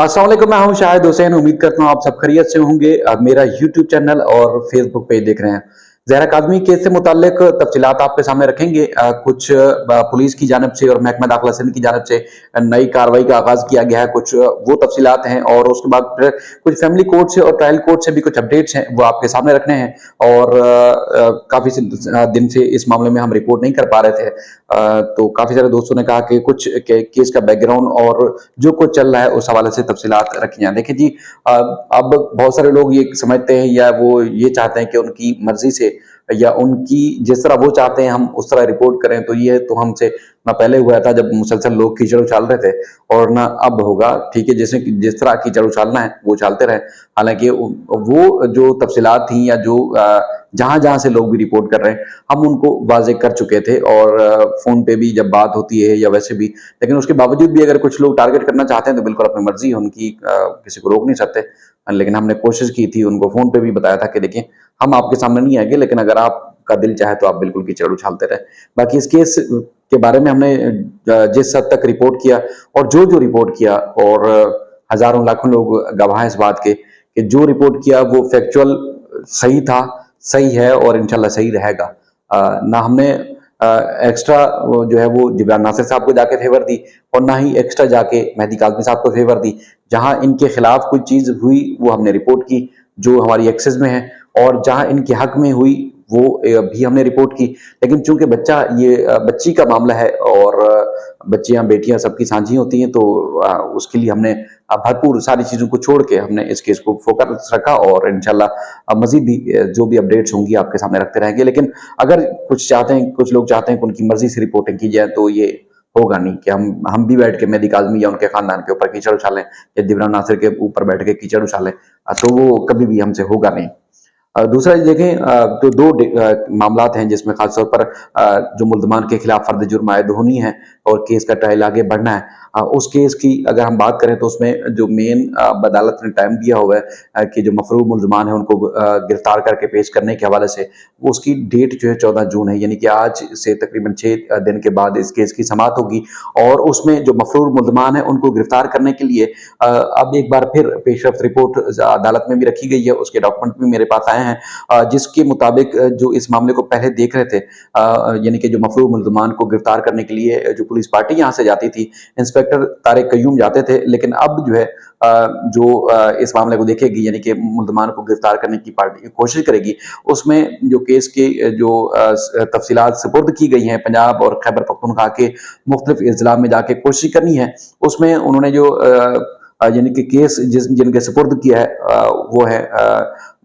अस्सलाम वालेकुम, मैं हूं शाहिद हुसैन। उम्मीद करता हूं आप सब खैरियत से होंगे। अब मेरा यूट्यूब चैनल और फेसबुक पेज देख रहे हैं। ज़हरा काज़मी केस से मुताल्लिक तफसीलात आपके सामने रखेंगे। कुछ पुलिस की जानिब से और महकमा दाखिला सिंध की जानिब से नई कार्रवाई का आगाज किया गया है। कुछ वो तफसीलात हैं और उसके बाद फिर कुछ फैमिली कोर्ट से और ट्रायल कोर्ट से भी कुछ अपडेट्स हैं, वो आपके सामने रखने हैं। और काफ़ी दिन से इस मामले में हम रिपोर्ट नहीं कर पा रहे थे। तो काफ़ी सारे दोस्तों ने कहा कि कुछ केस का बैकग्राउंड और जो कुछ चल रहा है उस हवाले से तफसीलात रखी जाए। देखिए जी, अब बहुत सारे लोग ये समझते हैं या वो ये चाहते हैं कि उनकी मर्जी से या उनकी जिस तरह वो चाहते हैं हम उस तरह रिपोर्ट करें। तो ये तो हमसे ना पहले हुआ था जब मुसलसल लोग कीचड़ उछाल रहे थे, और ना अब होगा। ठीक है, जैसे जिस तरह कीचड़ उछालना है वो उछालते रहे। हालांकि वो जो तफसीलात थी या जो जहां जहां से लोग भी रिपोर्ट कर रहे हैं, हम उनको वाजे कर चुके थे। और फोन पे भी जब बात होती है या वैसे भी, लेकिन उसके बावजूद भी अगर कुछ लोग टारगेट करना चाहते हैं तो बिल्कुल अपनी मर्जी है उनकी, किसी को रोक नहीं सकते। लेकिन हमने कोशिश की थी, उनको फोन पे भी बताया था कि देखिए हम आपके सामने नहीं आएंगे, लेकिन अगर आपका दिल चाहे तो आप बिल्कुल कीचड़ उछालते रहे। बाकी इस केस के बारे में हमने जिस हद तक रिपोर्ट किया और जो जो रिपोर्ट किया, और हजारों लाखों लोग गवाह हैं इस बात के कि जो रिपोर्ट किया वो फैक्चुअल सही था, सही है और इंशाल्लाह सही रहेगा। ना हमने एक्स्ट्रा जो है वो जिब्रान नासिर साहब को जाके फेवर दी, और ना ही एक्स्ट्रा जाके मेहदी काज़मी साहब को फेवर दी। जहां इनके खिलाफ कोई चीज हुई वो हमने रिपोर्ट की, जो हमारी एक्सेस में है, और जहां इनके हक में हुई वो भी हमने रिपोर्ट की। लेकिन चूंकि बच्ची का मामला है, और बच्चियां बेटियां सबकी साझी होती हैं, तो उसके लिए हमने भरपूर सारी चीजों को छोड़ के हमने इस केस को फोकस रखा, और इंशाल्लाह मजीद भी जो भी अपडेट्स होंगी आपके सामने रखते रहेंगे। लेकिन अगर कुछ लोग चाहते हैं कि उनकी मर्जी से रिपोर्टिंग की जाए, तो ये होगा नहीं कि हम भी बैठ के मेहदी काज़मी या उनके खानदान के ऊपर कीचड़ उछालें, या जिब्रान नासिर के ऊपर बैठ के कीचड़ उछालें। तो वो कभी भी हमसे होगा नहीं। दूसरा देखें, तो दो मामलात हैं जिसमें खासतौर पर जो मुल्ज़मान के खिलाफ फर्द जुर्म आयद होनी है और केस का ट्रायल आगे बढ़ना है। उस केस की अगर हम बात करें तो उसमें जो मेन अदालत ने टाइम दिया हुआ है कि जो मफरूर मुल्ज़मान है उनको गिरफ्तार करके पेश करने के हवाले से, वो उसकी डेट जो है 14 जून है। यानी कि आज से तकरीबन 6 दिन के बाद इस केस की समाअत होगी, और उसमें जो मफरूर मुल्ज़मान है उनको गिरफ्तार करने के लिए अब एक बार फिर पेशरफ्त रिपोर्ट अदालत में भी रखी गई है। उसके डॉक्यूमेंट भी मेरे पास आए हैं, जिसके मुताबिक जो इस मामले को पहले देख रहे थे, यानी कि जो मफरूर मुल्ज़मान को गिरफ्तार करने के लिए जो पुलिस पार्टी यहाँ से जाती थी, इंस्पेक्टर तारिक कयूम जाते थे। लेकिन अब जो है इस मामले को देखेगी, यानी कि मुल्ज़मान को गिरफ्तार करने की पार्टी कोशिश करेगी, उसमें जो केस के जो तफसीलात सुपुर्द की गई हैं पंजाब और खैबर पख्तूनख्वा के मुख्तलिफ अजला में जाके कोशिश करनी है। उसमें उन्होंने जो यानी कि केस जिनके सुपुर्द किया है, वो है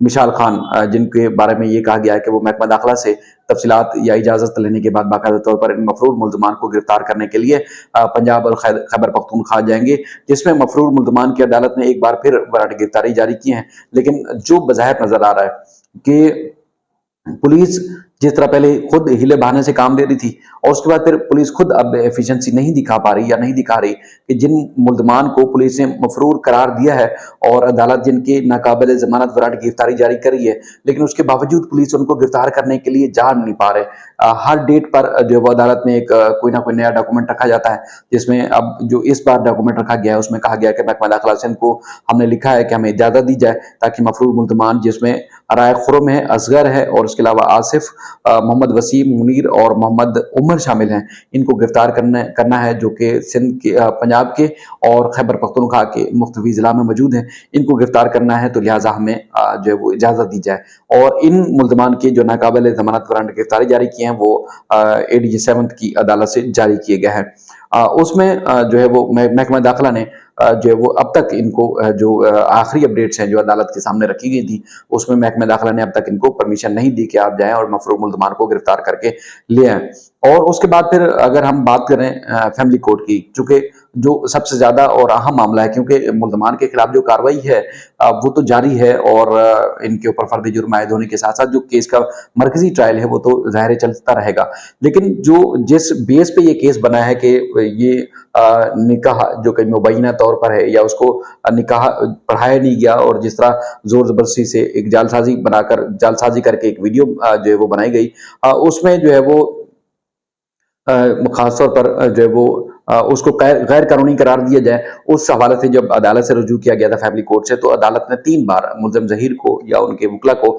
मिशाल खान, जिनके बारे में ये कहा गया है कि वो महकमा दाखिला से तफसीलात या इजाजत लेने के बाद बाकायदा तौर पर इन मफरूर मुल्ज़मान को गिरफ्तार करने के लिए पंजाब और खैबर पख्तूनख्वा जाएंगे, जिसमें मफरूर मुल्ज़मान की अदालत ने एक बार फिर वारंट गिरफ्तारी जारी की है। लेकिन जो बज़ाहिर नजर आ रहा है कि पुलिस जिस तरह पहले खुद हीले बहाने से काम ले रही थी, और उसके बाद फिर पुलिस खुद अब एफिशिएंसी नहीं दिखा पा रही या नहीं दिखा रही कि जिन मुल्ज़मान को पुलिस ने मफरूर करार दिया है और अदालत जिनके नाकाबिल जमानत वारंट गिरफ्तारी जारी कर रही है, लेकिन उसके बावजूद पुलिस उनको गिरफ्तार करने के लिए जा नहीं पा रहे। हर डेट पर जो वो अदालत में एक कोई ना कोई नया डॉक्यूमेंट रखा जाता है, जिसमें अब जो इस बार डॉक्यूमेंट रखा गया है उसमें कहा गया है कि महकमा दाखिला सिंध को हमने लिखा है कि हमें इजाजत दी जाए ताकि मफरूर मुल्ज़मान, जिसमें राय खुरम है, असगर है और उसके अलावा आसिफ, मोहम्मद वसीम, मुनीर और मोहम्मद उमर शामिल हैं, इनको गिरफ्तार करना है, जो कि सिंध के, पंजाब के और खैबर पख्तूनख्वा के मुख्तलिफ जिला में मौजूद हैं। इनको गिरफ्तार करना है, तो लिहाजा हमें जो है वो इजाज़त दी जाए। और इन मुल्ज़मान के जो नाकाबिल जमानत वारंट गिरफ्तारी जारी किए हैं वो ADG 7 की अदालत से जारी किए गए हैं। उसमें जो है वो महकमा दाखिला ने जो है वो अब तक इनको जो आखिरी अपडेट्स हैं जो अदालत के सामने रखी गई थी, उसमें महकमा दाखिला ने अब तक इनको परमिशन नहीं दी कि आप जाएं और मफरूर मुल्ज़मान को गिरफ्तार करके ले आए। और उसके बाद फिर अगर हम बात करें फैमिली कोर्ट की, चूंकि जो सबसे ज्यादा और अहम मामला है, क्योंकि मुल्ज़मान के खिलाफ जो कार्रवाई है वो तो जारी है, और इनके ऊपर फर्द जुर्म आयद होने के साथ साथ जो केस का मरकजी ट्रायल है वो तो ज़ाहिर चलता रहेगा। लेकिन जो जिस बेस पे ये केस बना है कि ये निकाह जो कि मुबैना तौर पर है या उसको निकाह पढ़ाया नहीं गया, और जिस तरह जोर जबरदस्ती से एक जालसाजी करके एक वीडियो जो है वो बनाई गई, उसमें जो है वो खासतौर पर जो है वो उसको गैर कानूनी करार दिया जाए। उस हवाले से जब अदालत से रुजू किया गया था फैमिली कोर्ट से, तो अदालत ने 3 बार मुल्ज़िम ज़हीर को या उनके वकील को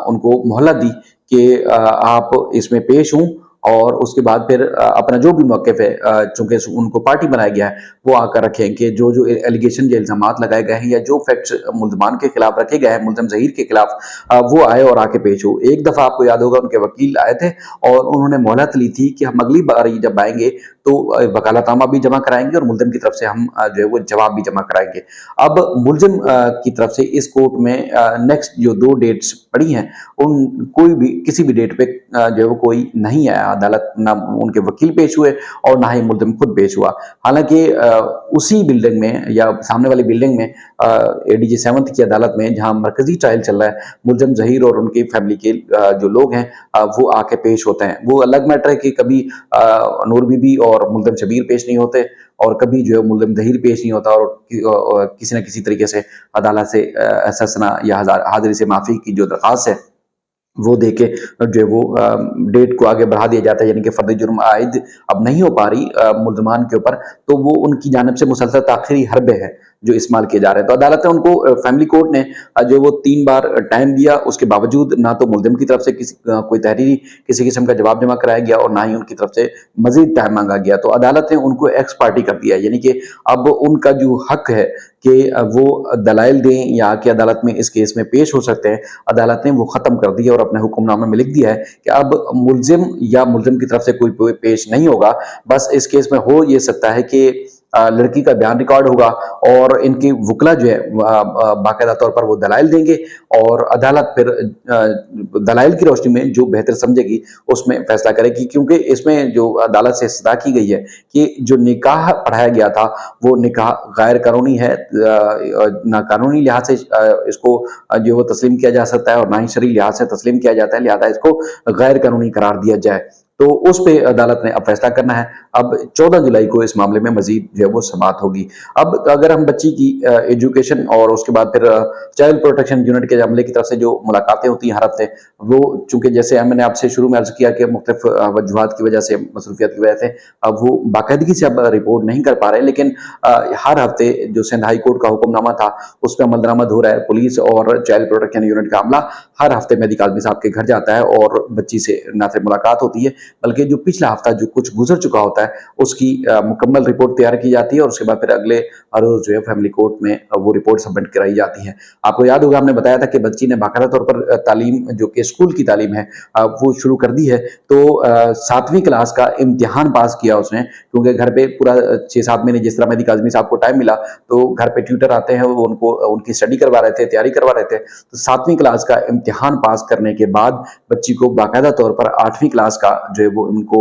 उनको मोहलत दी कि आप इसमें पेश हों और उसके बाद फिर अपना जो भी मौक़िफ़ है, चूँकि उनको पार्टी बनाया गया है, वो आकर रखें कि जो एलिगेशन, जो इल्ज़ामात लगाए गए हैं या जो फैक्ट्स मुल्ज़मान के खिलाफ रखे गए हैं, मुल्ज़िम ज़हीर के खिलाफ, वो आए और आके पेश हो। एक दफ़ा आपको याद होगा उनके वकील आए थे और उन्होंने मोहलत ली थी कि हम अगली बारी जब आएँगे तो वकालतनामा भी जमा कराएँगे और मुल्ज़िम की तरफ से हम जो है वो जवाब भी जमा कराएँगे। अब मुल्ज़िम की तरफ से इस कोर्ट में नेक्स्ट जो 2 डेट्स पड़ी हैं, उन कोई भी किसी भी डेट पे जो है वो कोई नहीं आया अदालत, ना उनके वकील पेश हुए और ना ही मुल्ज़िम खुद पेश हुआ। हालाँकि उसी बिल्डिंग में या सामने वाली बिल्डिंग में एडीजे 7th की अदालत में जहाँ मरकज़ी ट्रायल चल रहा है, मुल्ज़िम ज़हीर और उनकी फैमिली के जो लोग हैं वो आके पेश होते हैं। वो अलग मैटर है कि कभी नूर बीबी और मुल्ज़िम शबीर पेश नहीं होते और कभी जो है मुल्ज़िम ज़हीर पेश नहीं होता और किसी न किसी तरीके से अदालत से एहसासना या हाज़िरी से माफ़ी की जो दरख़्वास्त है वो देके जो है वो डेट को आगे बढ़ा दिया जाता है, यानी कि फर्द जुर्म आयद अब नहीं हो पा रही मुल्ज़मान के ऊपर, तो वो उनकी जानिब से मुसलसल ताख़िरी हरबे है जो इस्तेमाल किए जा रहे हैं। तो अदालत ने उनको फैमिली कोर्ट ने जो वो 3 बार टाइम दिया, उसके बावजूद ना तो मुल्ज़िम की तरफ से कोई तहरीरी किसी किस्म का जवाब जमा कराया गया और ना ही उनकी तरफ से मज़ीद टाइम माँगा गया। तो अदालत ने उनको एक्स पार्टी कर दिया, यानी कि अब उनका जो हक है कि वो दलाइल दें या कि अदालत में इस केस में पेश हो सकते हैं, अदालत ने वो ख़त्म कर दिया और अपने हुक्मनामे में लिख दिया है कि अब मुल्ज़िम या मुल्ज़िम की तरफ से कोई पेश नहीं होगा। बस इस केस में हो ये सकता है कि लड़की का बयान रिकॉर्ड होगा और इनकी वकील जो है बाकायदा तौर पर वो दलाइल देंगे और अदालत फिर दलाइल की रोशनी में जो बेहतर समझेगी उसमें फैसला करेगी, क्योंकि इसमें जो अदालत से सदा की गई है कि जो निकाह पढ़ाया गया था वो निकाह गैर कानूनी है, ना कानूनी लिहाज से इसको जो वो तस्लीम किया जा सकता है और ना ही शरई लिहाज से तस्लीम किया जाता है, लिहाजा इसको गैर कानूनी करार दिया जाए। तो उस पे अदालत ने अब फैसला करना है। अब 14 जुलाई को इस मामले में मजीद जो है वो समाअत होगी। अब अगर हम बच्ची की एजुकेशन और उसके बाद फिर चाइल्ड प्रोटेक्शन यूनिट के अमले की तरफ से जो मुलाकातें होती हैं हर हफ्ते, वो चूंकि जैसे मैंने आपसे शुरू में अर्ज किया कि मुख्तलिफ वजूहात की वजह से, मसरूफियत की वजह से अब वो बाकायदगी से अब रिपोर्ट नहीं कर पा रहे, लेकिन हर हफ्ते जो सिंध हाई कोर्ट का हुक्मनामा था उस पर अमल दरामद हो रहा है। पुलिस और चाइल्ड प्रोटेक्शन यूनिट का अमला हर हफ्ते मेहदी काज़मी साहब के घर जाता है और बच्ची से न सिर्फ मुलाकात होती है बल्कि जो पिछला हफ्ता जो कुछ गुजर चुका होता है उसकी मुकम्मल रिपोर्ट तैयार की जाती है और उसके बाद फिर अगले रोज जो है फैमिली कोर्ट में वो रिपोर्ट सबमिट कराई जाती है। आपको याद होगा हमने बताया था कि बच्ची ने बाकायदा तौर पर तालीम जो कि स्कूल की तालीम है वो शुरू कर दी है। तो 7वीं क्लास का इम्तिहान पास किया उसने, क्योंकि घर पे पूरा 6-7 महीने जिस तरह मेहदी काज़मी साहब को टाइम मिला तो घर पे ट्यूटर आते हैं, वो उनको उनकी स्टडी करवा रहे थे, तैयारी करवा रहे थे। तो 7वीं क्लास का इम्तिहान पास करने के बाद बच्ची को बाकायदा तौर पर 8वीं क्लास का जो है वो उनको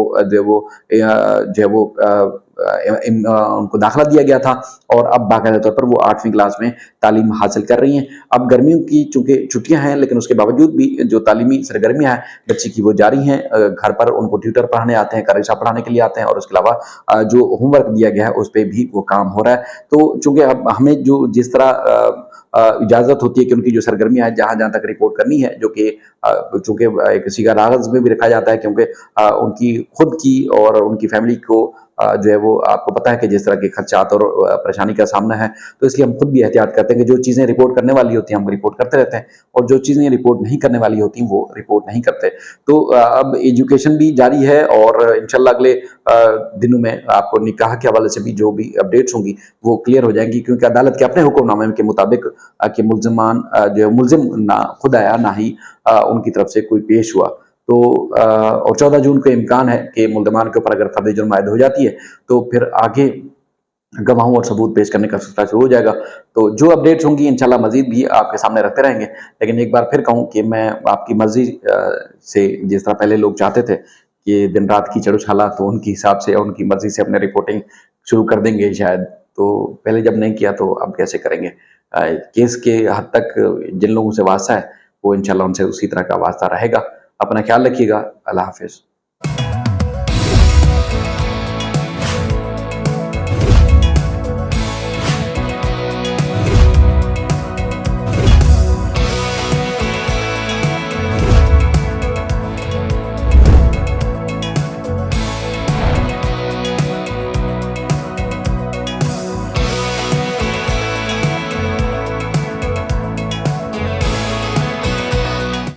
उनको दाखिला दिया गया था और अब बाकायदा तौर पर वो 8वीं क्लास में तालीम हासिल कर रही हैं। अब गर्मियों की चूंकि छुट्टियां हैं लेकिन उसके बावजूद भी जो तालीमी सरगर्मियां हैं बच्ची की वो जारी हैं। घर पर उनको ट्यूटर पढ़ाने आते हैं, करेशा पढ़ाने के लिए आते हैं और उसके अलावा जो होमवर्क दिया गया है उस पर भी वो काम हो रहा है। तो चूंकि अब हमें जो जिस तरह इजाजत होती है कि उनकी जो सरगर्मियां हैं जहां जहां तक रिपोर्ट करनी है, जो कि चूंकि किसी का रागज में भी रखा जाता है, क्योंकि उनकी खुद की और उनकी फैमिली को जो है वो आपको पता है कि जिस तरह के खर्चात और परेशानी का सामना है, तो इसलिए हम खुद भी एहतियात करते हैं कि जो चीज़ें रिपोर्ट करने वाली होती हैं हम रिपोर्ट करते रहते हैं और जो चीज़ें रिपोर्ट नहीं करने वाली होती हैं वो रिपोर्ट नहीं करते। तो अब एजुकेशन भी जारी है और इंशाल्लाह अगले दिनों में आपको निकाह के हवाले से भी जो भी अपडेट्स होंगी वो क्लियर हो जाएंगी, क्योंकि अदालत के अपने हुक्मनामे के मुताबिक कि मुल्ज़िमान जो मुल्ज़िम ना खुद आया ना ही उनकी तरफ से कोई पेश हुआ। तो और 14 जून को इम्कान है कि मुल्ज़मान के ऊपर अगर फर्द जुर्म आयद हो जाती है तो फिर आगे गवाहों और सबूत पेश करने का सिलसिला शुरू हो जाएगा। तो जो अपडेट्स होंगी इंशाल्लाह मजीद भी आपके सामने रखते रहेंगे। लेकिन एक बार फिर कहूँ कि मैं आपकी मर्जी से, जिस तरह पहले लोग चाहते थे कि दिन रात कीचड़ उछाला, तो उनके हिसाब से और उनकी मर्जी से अपने रिपोर्टिंग शुरू कर देंगे शायद। तो पहले जब नहीं किया तो अब कैसे करेंगे। केस के हद तक जिन लोगों से वास्ता है वो इंशाल्लाह उनसे उसी तरह का वास्ता रहेगा। अपना ख्याल रखिएगा। अल्लाह हाफिज़।